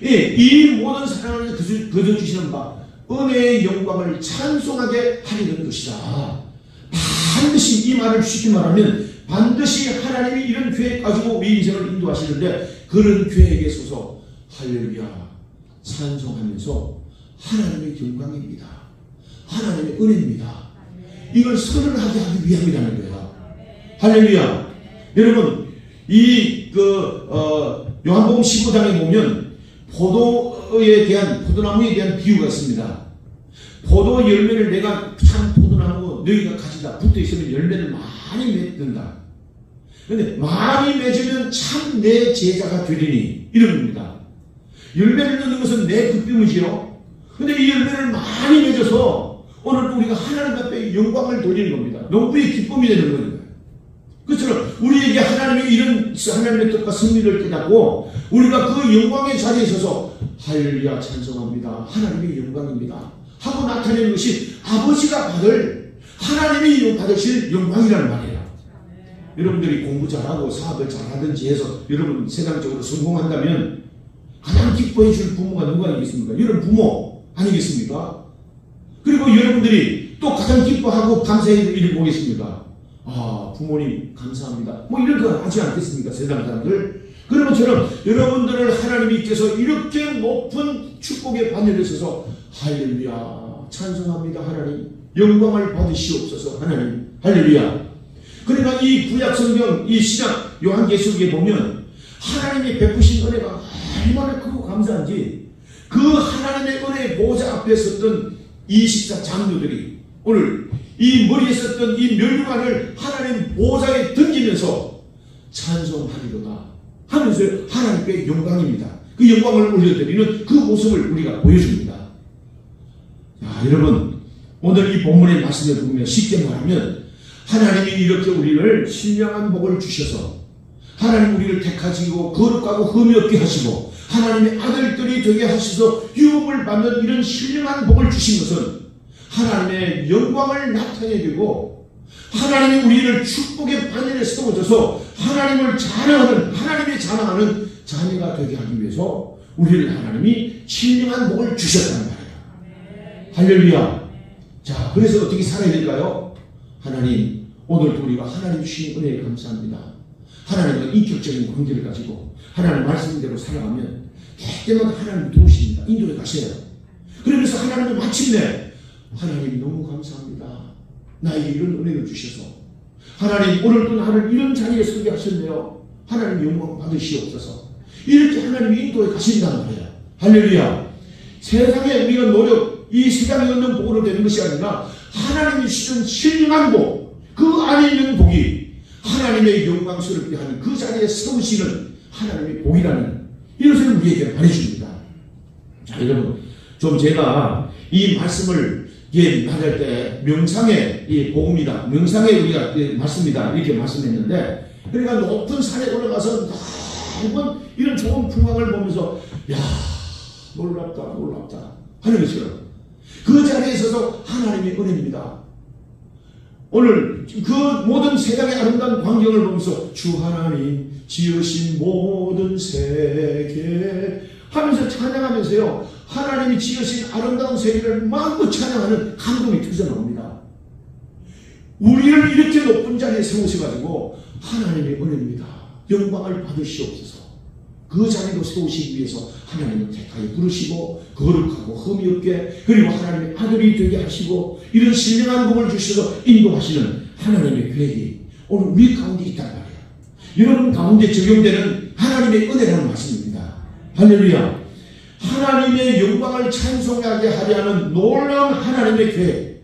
이 모든 사랑을 거저주시는 바 은혜의 영광을 찬송하게 하리는 것이다. 반드시 이 말을 쉽게 말하면 반드시 하나님이 이런 계획 가지고 우리 인생을 인도하시는데 그런 계획에 서서 할렐루야 찬송하면서 하나님의 영광입니다. 하나님의 은혜입니다. 이걸 선언하게 하기 위함이라는 거예요. 할렐루야. 여러분 요한복음 15장에 보면 포도나무에 대한 비유가 있습니다. 포도 열매를 내가 참 포도나무 너희가 가지다 붙어 있으면 열매를 많이 맺는다. 그런데 많이 맺으면 참 내 제자가 되리니 이런 겁니다. 열매를 넣는 것은 내 극비무지요. 그런데 이 열매를 많이 맺어서 오늘 우리가 하나님 앞에 영광을 돌리는 겁니다. 농부의 기쁨이 되는 겁니다. 그처럼 우리에게 하나님의 이런 하나님의 뜻과 승리를 깨닫고 우리가 그 영광의 자리에 있어서 할렐루야 찬송합니다. 하나님의 영광입니다. 하고 나타내는 것이 아버지가 하나님이 받으실 영광이라는 말이에요. 여러분들이 공부 잘하고 사업을 잘하든지 해서 여러분 세상적으로 성공한다면 가장 기뻐해 줄 부모가 누가 아니겠습니까? 여러분 부모 아니겠습니까? 그리고 여러분들이 또 가장 기뻐하고 감사해야 될 일이 뭐겠습니까? 부모님 감사합니다. 이런 거 하지 않겠습니까? 세상 사람들. 그런 것처럼 여러분들을 하나님께서 이렇게 높은 축복의 바늘에 서서 할렐루야 찬송합니다. 하나님 영광을 받으시옵소서. 하나님 할렐루야. 그러니까 이 구약성경 이 신약 요한계시록에 보면 하나님이 베푸신 은혜가 얼마나 크고 감사한지 그 하나님의 은혜의 보좌 앞에 섰던 24 장로들이 오늘 이 머리에 썼던 이 멸류관을 하나님 보좌에 던지면서 찬송하리로다 하면서 하나님께 영광입니다. 그 영광을 올려드리는 그 모습을 우리가 보여줍니다. 자, 여러분 오늘 이 본문의 말씀을 보면 쉽게 말하면 하나님이 이렇게 우리를 신령한 복을 주셔서 하나님 우리를 택하시고 거룩하고 흠이 없게 하시고 하나님의 아들들이 되게 하셔서 유업을 받는 이런 신령한 복을 주신 것은 하나님의 영광을 나타내고 하나님이 우리를 축복의 바늘에 세워줘서 하나님을 자랑하는 하나님의 자랑하는 자녀가 되게 하기 위해서 우리를 하나님이 신령한 복을 주셨단 말이에요. 할렐루야. 자, 그래서 어떻게 살아야 될까요? 하나님 오늘도 우리가 하나님 주신 은혜에 감사합니다. 하나님과 인격적인 관계를 가지고 하나님 말씀대로 살아가면 때마다 하나님 도우십니다. 인도에 가세요. 그러면서 하나님은 마침내 하나님 너무 감사합니다. 나에게 이런 은혜를 주셔서 하나님 오늘도 나를 이런 자리에 서게 하셨네요. 하나님 영광 받으시옵소서. 이렇게 하나님이 인도에 가신단 말이에요. 할렐루야. 세상에 우리가 노력, 이 세상에 얻는 복으로 되는 것이 아니라 하나님이 주신 신령한 복, 그 안에 있는 복이 하나님의 영광스럽게 하는 그 자리에 세우시는 하나님의 복이라는 이것을 우리에게 말해줍니다. 자, 여러분, 좀 제가 이 말씀을 말할 때 명상의 이 복음이다, 명상의 우리가 맞습니다, 이렇게 말씀했는데, 그러니까 높은 산에 올라가서 한번 이런 좋은 풍광을 보면서 야, 놀랍다 놀랍다 하는 것처럼 그 자리에 있어서 하나님의 은혜입니다. 오늘 그 모든 세상의 아름다운 광경을 보면서 주 하나님 지으신 모든 세계 하면서 찬양하면서요, 하나님이 지으신 아름다운 세계를 마음껏 찬양하는 감동이 터져나옵니다. 우리를 이렇게 높은 자리에 세우셔가지고 하나님의 은혜입니다. 영광을 받으시옵소서. 그 자리로 세우시기 위해서 하나님은 택하여 부르시고 거룩하고 흠이 없게, 그리고 하나님의 아들이 되게 하시고 이런 신령한 복을 주셔서 인도하시는 하나님의 계획이 오늘 우리 가운데 있단 말이에요. 여러분 가운데 적용되는 하나님의 은혜라는 말씀입니다. 할렐루야. 하나님의 영광을 찬송하게 하려 하는 놀라운 하나님의 계획,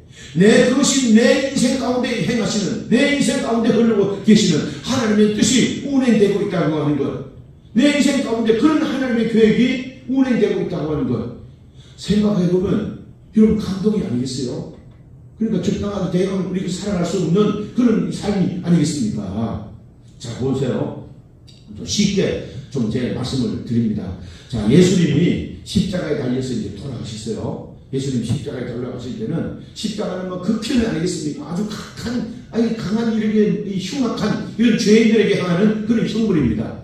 그것이 내 인생 가운데 행하시는, 내 인생 가운데 흐르고 계시는 하나님의 뜻이 운행되고 있다고 하는 것, 내 인생 가운데 그런 하나님의 계획이 운행되고 있다고 하는 것 생각해보면 여러분 감동이 아니겠어요? 그러니까 적당하게 대강 우리가 살아갈 수 없는 그런 삶이 아니겠습니까? 자, 보세요. 좀 쉽게 좀 제 말씀을 드립니다. 자, 예수님이 십자가에 달려서 이제 돌아가셨어요. 예수님 십자가에 돌아가실 때는 십자가는 뭐 극현이 아니겠습니까? 아주 강한 이렇게 흉악한 이런 죄인들에게 향하는 그런 형벌입니다.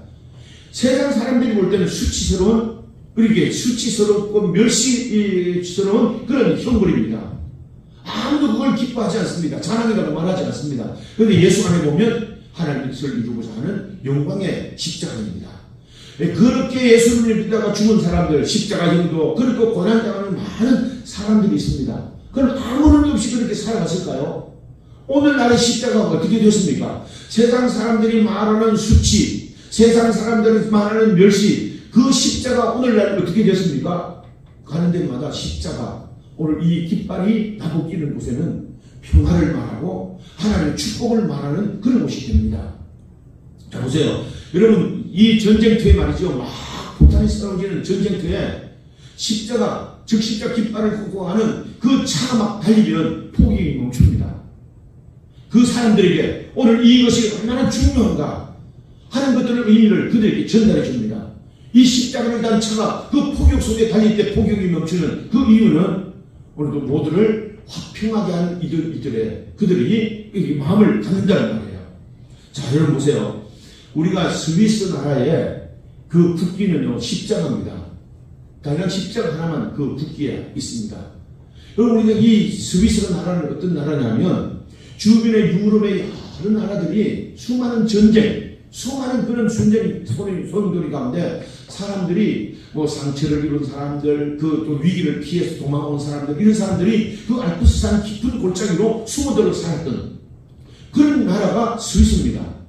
세상 사람들이 볼 때는 수치스러운, 그렇게 수치스럽고 멸시스러운 그런 형벌입니다. 아무도 그걸 기뻐하지 않습니다. 자랑이라고 말하지 않습니다. 그런데 예수 안에 보면 하나님의 뜻을 이루고자 하는 영광의 십자가입니다. 그렇게 예수님을 믿다가 죽은 사람들, 십자가형도 그렇게 고난당하는 많은 사람들이 있습니다. 그럼 아무 일 없이 그렇게 살아갔을까요? 오늘날의 십자가가 어떻게 되었습니까? 세상 사람들이 말하는 수치, 세상 사람들이 말하는 멸시, 그 십자가 오늘날 어떻게 되었습니까? 가는 데마다 십자가, 오늘 이 깃발이 나부끼는 곳에는 평화를 말하고 하나님의 축복을 말하는 그런 곳이 됩니다. 자, 보세요. 여러분, 이 전쟁터에 말이죠. 막 포탄이 쏟아지는 전쟁터에 십자가, 즉 십자가 깃발을 꽂고 가는 그 차가 막 달리면 포기가 멈춥니다. 그 사람들에게 오늘 이것이 얼마나 중요한가 하는 것들의 의미를 그들에게 전달해 줍니다. 이 십자가를 단 차가 그 폭격 속에 달릴 때 폭격이 멈추는 그 이유는 오늘도 모두를 화평하게 한 그들이 마음을 갖는다는 말이에요. 자, 여러분 보세요. 우리가 스위스 나라의 그 국기는요, 십자가입니다. 단양 십자가 하나만 그 국기에 있습니다. 여러분, 우리가 이 스위스 나라는 어떤 나라냐면, 주변의 유럽의 여러 나라들이 수많은 전쟁, 수많은 그런 소용돌이 가운데 사람들이 뭐 상처를 입은 사람들, 그 또 위기를 피해서 도망온 사람들, 이런 사람들이 그 알프스산 깊은 골짜기로 숨어들어 살았던 그런 나라가 스위스입니다.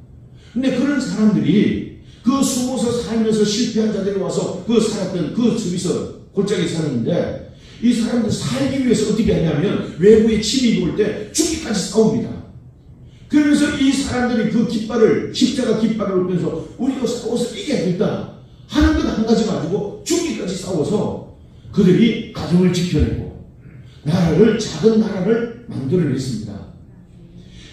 근데 그런 사람들이 그 숨어서 살면서 실패한 자들이 와서 그 살았던 그 스위스 골짜기에 사는데, 이 사람들 살기 위해서 어떻게 하냐면 외부의 침입이 올 때 죽기까지 싸웁니다. 그러면서 이 사람들이 그 깃발을, 십자가 깃발을 올면서 우리가 싸워서 이겨야겠다 하는 것 한 가지 가지고 죽기까지 싸워서 그들이 가정을 지켜내고 작은 나라를 만들어냈습니다.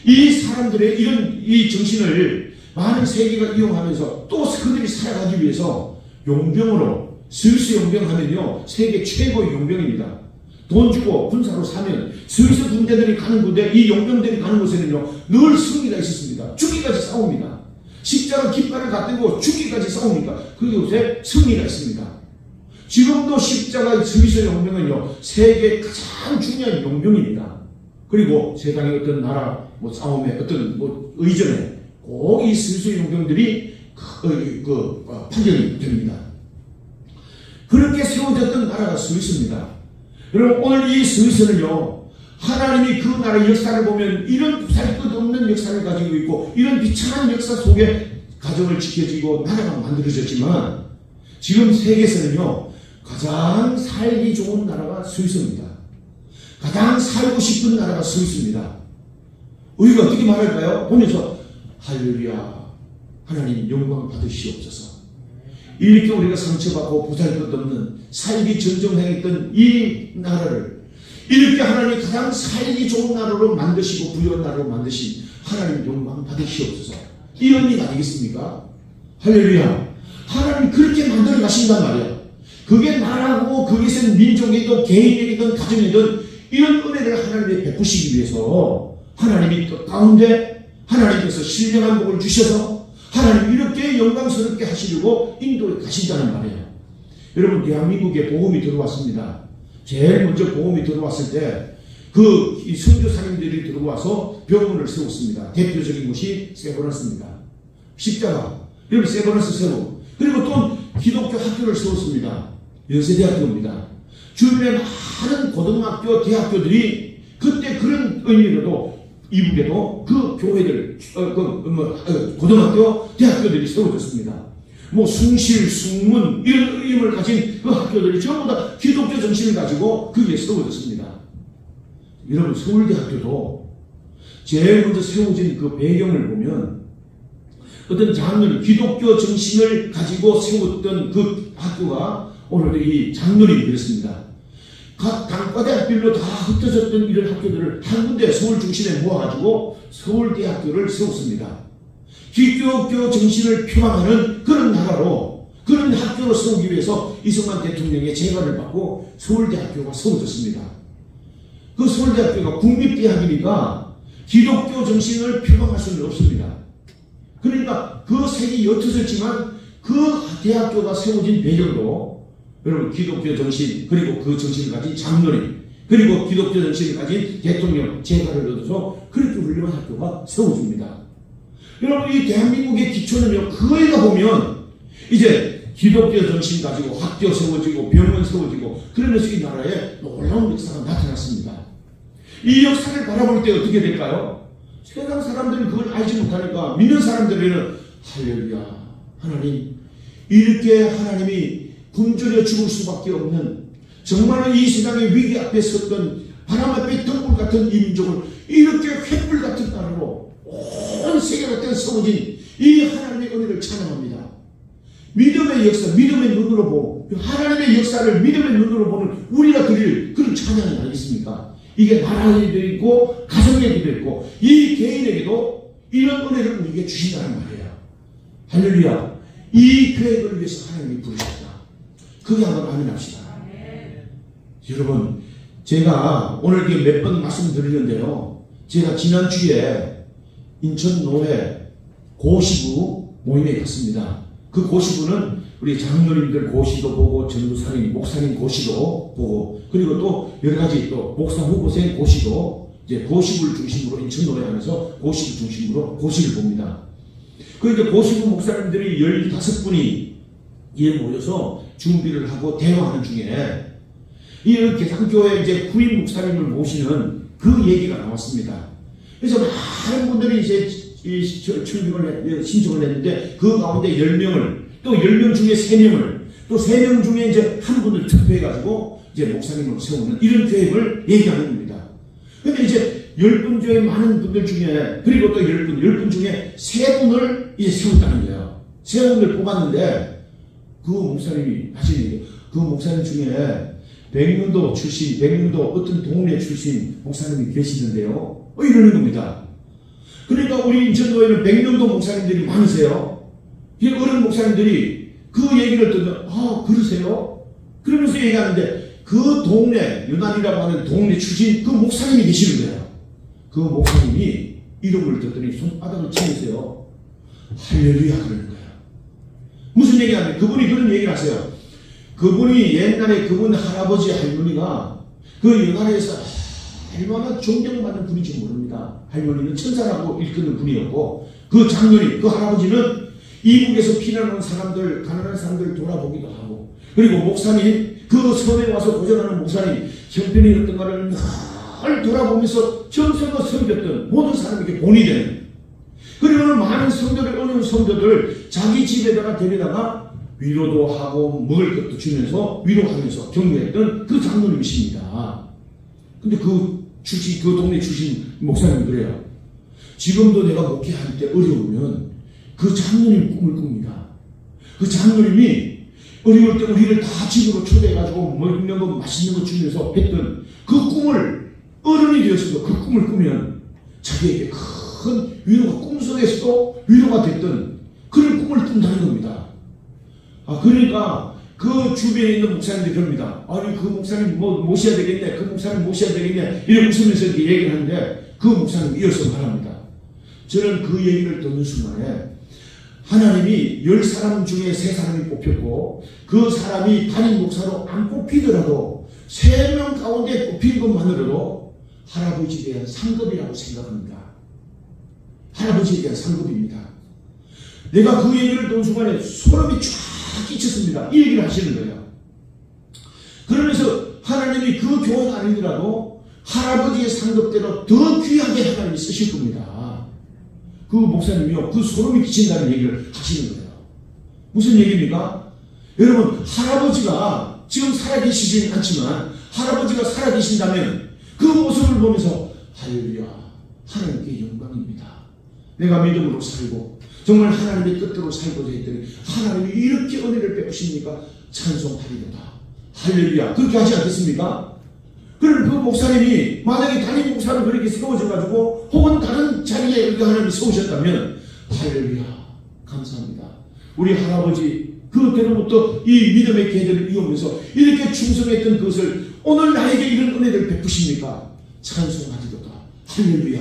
이 사람들의 이런 이 정신을 많은 세계가 이용하면서 또 그들이 살아가기 위해서 용병으로, 스위스 용병 하면요, 세계 최고의 용병입니다. 돈 주고 군사로 사면 스위스 군대들이 가는 곳에, 이 용병들이 가는 곳에는요 늘 승리가 있었습니다. 죽기까지 싸웁니다. 십자가 깃발을 갖들고 죽기까지 싸우니까 그곳에 승리가 있습니다. 지금도 십자가 스위스 용병은요 세계 가장 중요한 용병입니다. 그리고 세상의 어떤 나라 싸움에 어떤 의전에 꼭 이 스위스 용병들이 파견이 됩니다. 그렇게 세워졌던 나라가 스위스입니다. 여러분, 오늘 이 스위스는요, 하나님이 그 나라의 역사를 보면 이런 살 것 없는 역사를 가지고 있고 이런 비참한 역사 속에 가정을 지켜지고 나라가 만들어졌지만 지금 세계에서는요, 가장 살기 좋은 나라가 스위스입니다. 가장 살고 싶은 나라가 스위스입니다. 우리가 어떻게 말할까요? 보면서 할렐루야, 하나님 영광 받으시옵소서. 이렇게 우리가 상처받고 보잘것없는 살기 전정당했던 이 나라를 이렇게 하나님이 가장 살기 좋은 나라로 만드시고 부유한 나라로 만드신 하나님 영광 받으시옵소서. 이 의미 아니겠습니까? 할렐루야. 하나님 그렇게 만들어 가신단 말이야. 그게 나라고 그것은 민족이든 개인이든 가정이든 이런 은혜를 하나님이 베푸시기 위해서 하나님이 또 가운데 하나님께서 신령한 복을 주셔서 하나님 이렇게 영광스럽게 하시려고 인도에 가신다는 말이에요. 여러분, 대한민국에 복음이 들어왔습니다. 제일 먼저 복음이 들어왔을 때 그 선교사님들이 들어와서 병원을 세웠습니다. 대표적인 것이 세브란스입니다. 십자가, 여러분 세브란스 세워. 그리고 또 기독교 학교를 세웠습니다. 연세대학교입니다. 주변에 많은 고등학교, 대학교들이 그때 그런 의미로도 이북에도 그 교회들, 고등학교, 대학교들이 세워졌습니다. 뭐 숭실, 숭문 이런 이름을 가진 그 학교들이 전부 다 기독교 정신을 가지고 거기에 세워졌습니다. 여러분, 서울대학교도 제일 먼저 세워진 그 배경을 보면 어떤 장로님, 기독교 정신을 가지고 세웠던 그 학교가 오늘 이 장로님이 그랬습니다. 각 단과대학별로 다 흩어졌던 이런 학교들을 한 군데 서울 중심에 모아가지고 서울대학교를 세웠습니다. 기독교 정신을 표방하는 그런 나라로, 그런 학교로 세우기 위해서 이승만 대통령의 제가를 받고 서울대학교가 세워졌습니다. 그 서울대학교가 국립대학이니까 기독교 정신을 표방할 수는 없습니다. 그러니까 그 색이 옅어졌지만 그 대학교가 세워진 배경도 여러분 기독교 정신, 그리고 그 정신을 가진 장로님, 그리고 기독교 정신을 가진 대통령 제가를 얻어서 그렇게 훌륭한 학교가 세워집니다. 여러분, 이 대한민국의 기초는요, 그거에다 보면 이제 기독교 정신 가지고 학교 세워지고 병원 세워지고 그러면서 이 나라에 놀라운 역사가 나타났습니다. 이 역사를 바라볼 때 어떻게 될까요? 세상 사람들은 그걸 알지 못하니까 믿는 사람들에게는 할렐루야, 하나님 이렇게 하나님이 굶주려 죽을 수밖에 없는 정말로 이 세상의 위기 앞에 섰던 바람 앞에 등불 같은 이 민족을 이렇게 횃불 같은 나라로 온 세계가 떼어서워진 이 하나님의 은혜를 찬양합니다. 믿음의 역사, 믿음의 눈으로 보고 하나님의 역사를 믿음의 눈으로 보는 우리가 드릴 그런 찬양이 아니겠습니까? 이게 나라에도 있고 가정에도 있고 이 개인에게도 이런 은혜를 우리에게 주신다는 말이에요. 할렐루야. 이 계획을 위해서 하나님이 부르셨다. 그게 한번 아멘합시다. 여러분, 제가 오늘 몇 번 말씀드리는데요, 제가 지난주에 인천 노회 고시부 모임에 갔습니다. 그 고시부는 우리 장로님들 고시도 보고 전도사님, 목사님 고시도 보고 그리고 또 여러 가지 또 목사 후보생 고시도 이제 고시부를 중심으로 인천 노회 안에서 고시부 중심으로 고시를 봅니다. 그 이제 고시부 목사님들이 15분이 모여서 준비를 하고 대화하는 중에 이 계산교회 이제 후임 목사님을 모시는 그 얘기가 나왔습니다. 그래서 많은 분들이 이제 신청을 했는데 그 가운데 10명을 또 10명 중에 3명을 또 3명 중에 이제 한 분을 투표해가지고 이제 목사님으로 세우는 이런 계획을 얘기하는 겁니다. 근데 이제 10분 중에 많은 분들 중에 그리고 또 10분 중에 3분을 이제 세웠다는 거예요. 3분을 뽑았는데 그 목사님이 다시 그 목사님 중에 백령도 출신, 백령도 어떤 동네 출신 목사님이 계시는데요. 이러는 겁니다. 그러니까 우리 인천교회는 백령도 목사님들이 많으세요. 이 어른 목사님들이 그 얘기를 듣는, 그러세요? 그러면서 얘기하는데 그 동네, 유난이라고 하는 동네 출신 그 목사님이 계시는 거예요. 그 목사님이 이름을 듣더니 손바닥을 치면서요, 할렐루야 그러는 거예요. 무슨 얘기하냐면 그분이 그런 얘기를 하세요. 그분이 옛날에 그분 할아버지 할머니가 그 연안에서 얼마나 존경받는 분인지 모릅니다. 할머니는 천사라고 일컫는 분이었고 그 장로님, 그 할아버지는 이북에서 피난온 사람들, 가난한 사람들 돌아보기도 하고 그리고 목사님, 그 섬에 와서 고생하는 목사님, 형편이 어떤가를 늘 돌아보면서 정성껏 섬겼던 모든 사람에게 본이 되는, 그리고 많은 성도들, 어려운 성도들 자기 집에다가 데려다가 위로도 하고 먹을 것도 주면서 위로하면서 격려했던 그 장로님이십니다. 근데 그 동네 출신 목사님 그래요. 지금도 내가 목회할 때 어려우면 그 장로님 꿈을 꿉니다. 그 장로님이 어려울 때 우리를 다 집으로 초대해가지고 먹는 거 맛있는 거 주면서 했던 그 꿈을 어른이 되었어도 그 꿈을 꾸면 자기에게 큰 위로가, 꿈속에서도 위로가 됐던 그런 꿈을 꾼다는 겁니다. 그러니까 그 주변에 있는 목사님들이 그럽니다. 아니 그 목사님 모셔야 되겠네, 그 목사님 모셔야 되겠네, 이렇게 웃으면서 이렇게 얘기를 하는데 그 목사님 이어서 말합니다. 저는 그 얘기를 듣는 순간에 하나님이 10사람 중에 3사람이 뽑혔고 그 사람이 담임 목사로 안 뽑히더라도 3명 가운데 뽑힌 것만으로도 할아버지에 대한 상급이라고 생각합니다. 할아버지에 대한 상급입니다. 내가 그 얘기를 듣는 순간에 소름이 쫙 끼쳤습니다. 이 얘기를 하시는 거예요. 그러면서 하나님이 그 교회가 아니더라도 할아버지의 상급대로 더 귀하게 하나님이 쓰실 겁니다. 그 목사님이요, 그 소름이 끼친다는 얘기를 하시는 거예요. 무슨 얘기입니까? 여러분, 할아버지가 지금 살아계시지는 않지만 할아버지가 살아계신다면 그 모습을 보면서 할렐루야, 하나님께 영광입니다. 내가 믿음으로 살고 정말 하나님의 뜻대로 살고자 했더니 하나님이 이렇게 은혜를 베푸십니까? 찬송하리로다. 할렐루야. 그렇게 하지 않겠습니까? 그럼 그 목사님이 만약에 담임 목사를 그렇게 세워져가지고 혹은 다른 자리에 이렇게 하나님이 세우셨다면 할렐루야, 감사합니다. 우리 할아버지 그때로부터 이 믿음의 계대를 이으면서 이렇게 충성했던 그것을 오늘 나에게 이런 은혜를 베푸십니까? 찬송하리로다. 할렐루야,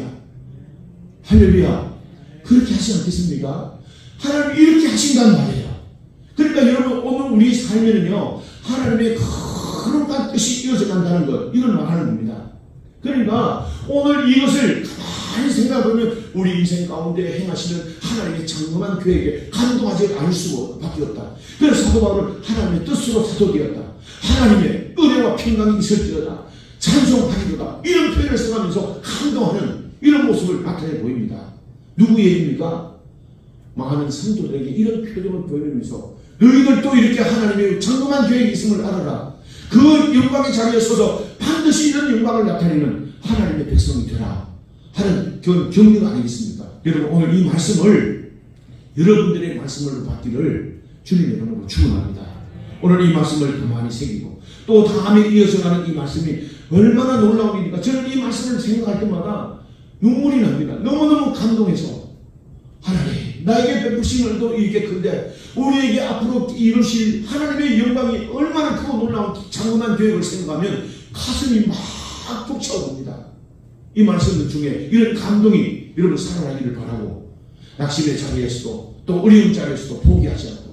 할렐루야. 그렇게 하지 않겠습니까? 하나님이 이렇게 하신단 말이에요. 그러니까 여러분, 오늘 우리 삶에는요 하나님의 거룩한 뜻이 이어져 간다는 것, 이걸 말하는 겁니다. 그러니까 오늘 이것을 가만히 생각하면 우리 인생 가운데 행하시는 하나님의 장엄한 계획에 감동하지 않을 수밖에 없다. 그래서 사도 바울은 하나님의 뜻으로 사도되었다, 하나님의 은혜와 평강이 있을지어다, 찬송하리로다, 이런 표현을 써가면서 감동하는 이런 모습을 나타내 보입니다. 누구의 얘기입니까? 많은 성도들에게 이런 표정을 보이면서 너희들도 이렇게 하나님의 장엄한 계획이 있음을 알아라. 그 영광의 자리에 서서 반드시 이런 영광을 나타내는 하나님의 백성이 되라 하는 격려가 아니겠습니까? 여러분, 오늘 이 말씀을, 여러분들의 말씀을 받기를 주님의 이름으로 축원합니다. 오늘 이 말씀을 가만히 새기고 또 다음에 이어서 가는 이 말씀이 얼마나 놀라운 일입니까? 저는 이 말씀을 생각할 때마다 눈물이 납니다. 너무너무 감동해서 하나님, 나에게 베푸신 은혜도 이렇게 큰데 우리에게 앞으로 이루실 하나님의 영광이 얼마나 크고 놀라운 장엄한 계획을 생각하면 가슴이 막 벅차오릅니다. 이 말씀 중에 이런 감동이 여러분 살아나기를 바라고, 낙심의 자리에서도 또 어려운 자리에서도 포기하지 않고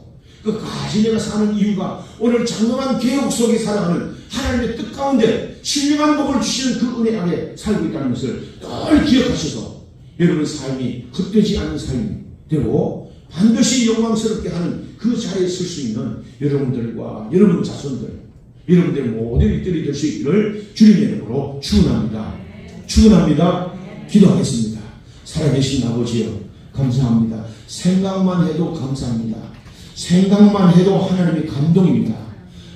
끝까지 내가 사는 이유가 오늘 장엄한 계획 속에 살아가는 하나님의 뜻 가운데 신령한 복을 주시는 그 은혜 안에 살고 있다는 것을 늘 기억하셔서 여러분 삶이 헛되지 않은 삶이 되고 반드시 영광스럽게 하는 그 자리에 설 수 있는 여러분들과 여러분 자손들, 여러분들의 모든 일들이 될 수 있기를 주님의 이름으로 축원합니다. 축원합니다. 기도하겠습니다. 살아계신 아버지여, 감사합니다. 생각만 해도 감사합니다. 생각만 해도 하나님의 감동입니다.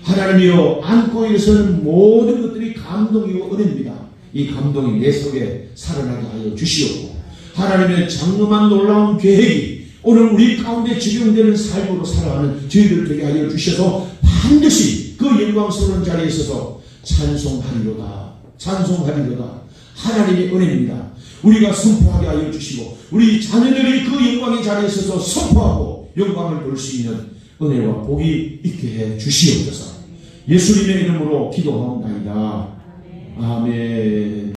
하나님이여, 안고 일어서는 모든 것들이 감동이고 은혜입니다. 이 감동이 내 속에 살아나게 하여 주시옵고, 하나님의 장엄한 놀라운 계획이 오늘 우리 가운데 적용되는 삶으로 살아가는 저희들 되게 하여 주셔서 반드시 그 영광스러운 자리에 서서 찬송하리로다, 찬송하리로다. 하나님의 은혜입니다. 우리가 선포하게 하여 주시고 우리 자녀들이 그 영광의 자리에 서서 선포하고 영광을 볼 수 있는 은혜와 복이 있게 해 주시옵소서. 예수님의 이름으로 기도하옵나이다. 아멘.